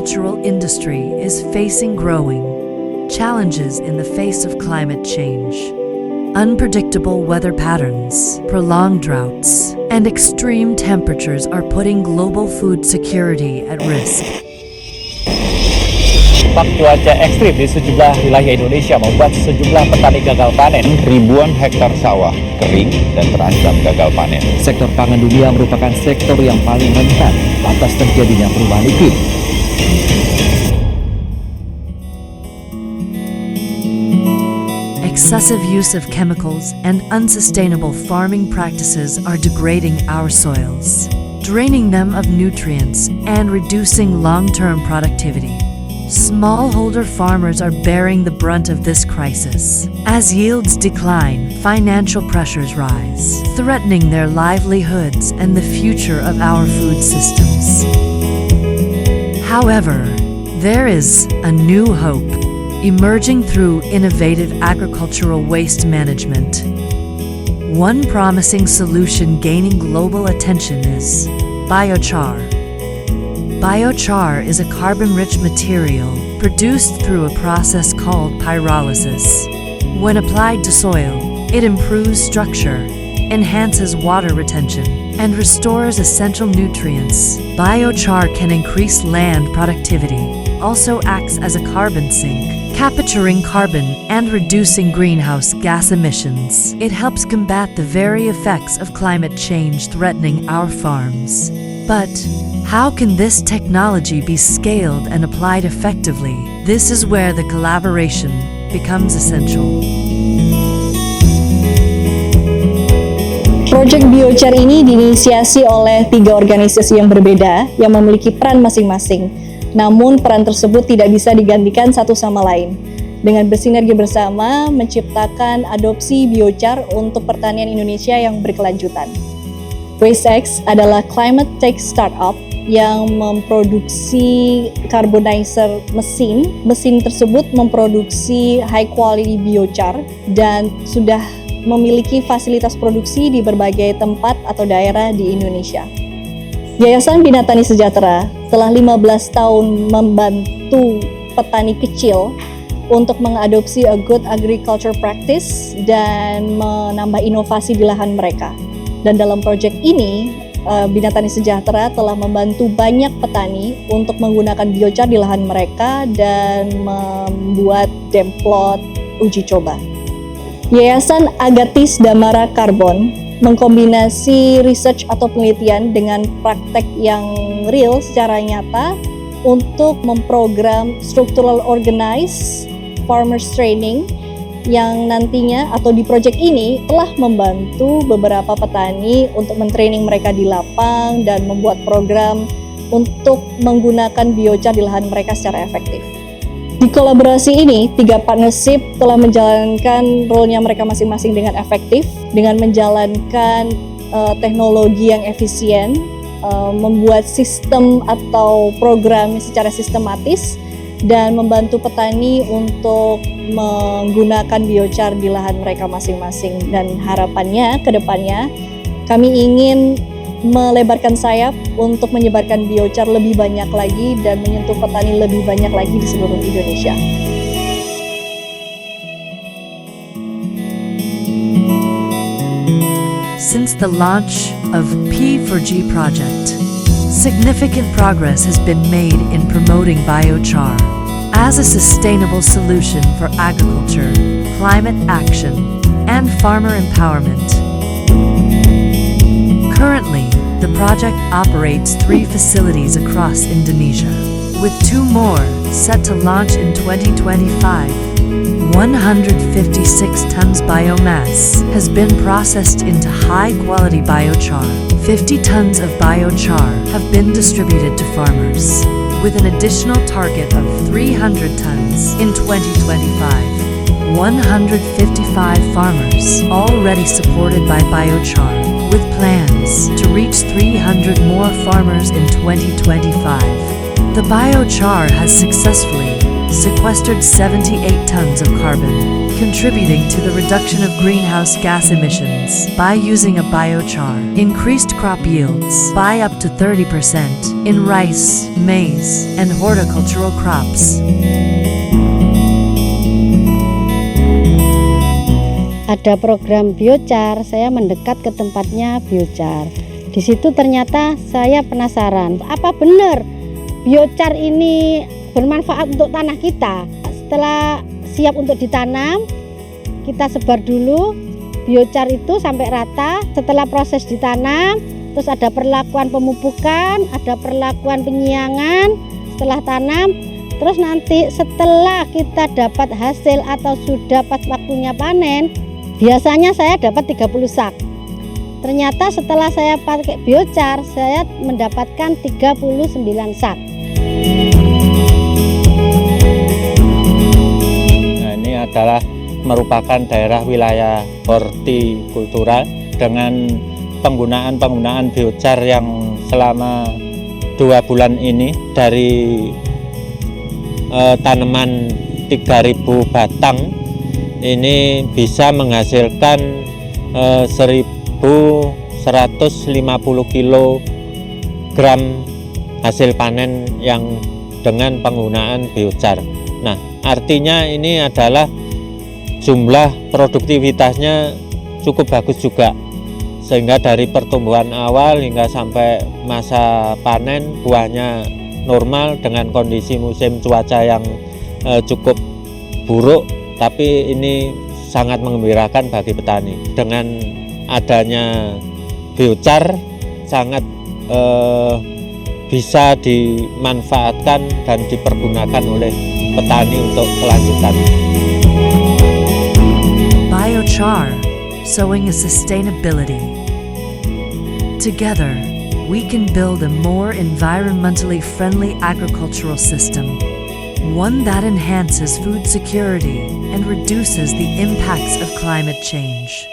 agricultural industry is facing growing challenges in the face of climate change. Unpredictable weather patterns, prolonged droughts, and extreme temperatures are putting global food security at risk. Dampak cuaca ekstrim di sejumlah wilayah Indonesia membuat sejumlah petani gagal panen. Ribuan hektar sawah kering dan terancam gagal panen. Sektor pangan dunia merupakan sektor yang paling rentan atas terjadinya perubahan iklim. Excessive use of chemicals and unsustainable farming practices are degrading our soils, draining them of nutrients and reducing long-term productivity. Smallholder farmers are bearing the brunt of this crisis. As yields decline, financial pressures rise, threatening their livelihoods and the future of our food systems. However, there is a new hope emerging through innovative agricultural waste management. One promising solution gaining global attention is biochar. Biochar is a carbon-rich material produced through a process called pyrolysis. When applied to soil, it improves structure, enhances water retention, and restores essential nutrients. Biochar can increase land productivity, also acts as a carbon sink, capturing carbon and reducing greenhouse gas emissions. It helps combat the very effects of climate change threatening our farms. But how can this technology be scaled and applied effectively? This is where the collaboration becomes essential. Project Biochar ini diinisiasi oleh 3 organisasi yang berbeda yang memiliki peran masing-masing. Namun peran tersebut tidak bisa digantikan satu sama lain. Dengan bersinergi bersama menciptakan adopsi biochar untuk pertanian Indonesia yang berkelanjutan. WasteX adalah climate tech startup yang memproduksi carbonizer mesin. Mesin tersebut memproduksi high quality biochar dan sudah memiliki fasilitas produksi di berbagai tempat atau daerah di Indonesia. Yayasan Bina Tani Sejahtera telah 15 tahun membantu petani kecil untuk mengadopsi a good agriculture practice dan menambah inovasi di lahan mereka. Dan dalam proyek ini, Bina Tani Sejahtera telah membantu banyak petani untuk menggunakan biochar di lahan mereka dan membuat demplot uji coba. Yayasan Agatis Damara Karbon mengkombinasi research atau penelitian dengan praktek yang real secara nyata untuk memprogram structural organized farmers training yang nantinya atau di proyek ini telah membantu beberapa petani untuk mentraining mereka di lapang dan membuat program untuk menggunakan biochar di lahan mereka secara efektif. Di kolaborasi ini, 3 partnership telah menjalankan role-nya mereka masing-masing dengan efektif, dengan menjalankan teknologi yang efisien, membuat sistem atau program secara sistematis, dan membantu petani untuk menggunakan biochar di lahan mereka masing-masing. Dan harapannya ke depannya kami ingin melebarkan sayap untuk menyebarkan biochar lebih banyak lagi dan menyentuh petani lebih banyak lagi di seluruh Indonesia. Since the launch of P4G project, significant progress has been made in promoting biochar as a sustainable solution for agriculture, climate action, and farmer empowerment. Currently, the project operates 3 facilities across Indonesia, with 2 more set to launch in 2025. 156 tons biomass has been processed into high-quality biochar. 50 tons of biochar have been distributed to farmers, with an additional target of 300 tons in 2025. 155 farmers already supported by biochar, with plans to reach 300 more farmers in 2025. The biochar has successfully sequestered 78 tons of carbon, contributing to the reduction of greenhouse gas emissions by using a biochar, increased crop yields by up to 30% in rice, maize, and horticultural crops. Ada program biochar, saya mendekat ke tempatnya biochar. Di situ ternyata saya penasaran, apa benar biochar ini bermanfaat untuk tanah kita? Setelah siap untuk ditanam, kita sebar dulu biochar itu sampai rata. Setelah proses ditanam, terus ada perlakuan pemupukan, ada perlakuan penyiangan setelah tanam. Terus nanti setelah kita dapat hasil atau sudah pas waktunya panen, biasanya saya dapat 30 sak. Ternyata setelah saya pakai biochar, saya mendapatkan 39 sak. Nah, ini adalah merupakan daerah wilayah hortikultura dengan penggunaan biochar yang selama 2 bulan ini dari tanaman 3.000 batang ini bisa menghasilkan 1.150 kilogram hasil panen yang dengan penggunaan biochar. Nah, artinya ini adalah jumlah produktivitasnya cukup bagus juga, sehingga dari pertumbuhan awal hingga sampai masa panen buahnya normal dengan kondisi musim cuaca yang cukup buruk. Tapi ini sangat mengembirakan bagi petani. Dengan adanya biochar sangat bisa dimanfaatkan dan dipergunakan oleh petani untuk kelanjutan. Biochar, sowing a sustainability. Together, we can build a more environmentally friendly agricultural system. One that enhances food security and reduces the impacts of climate change.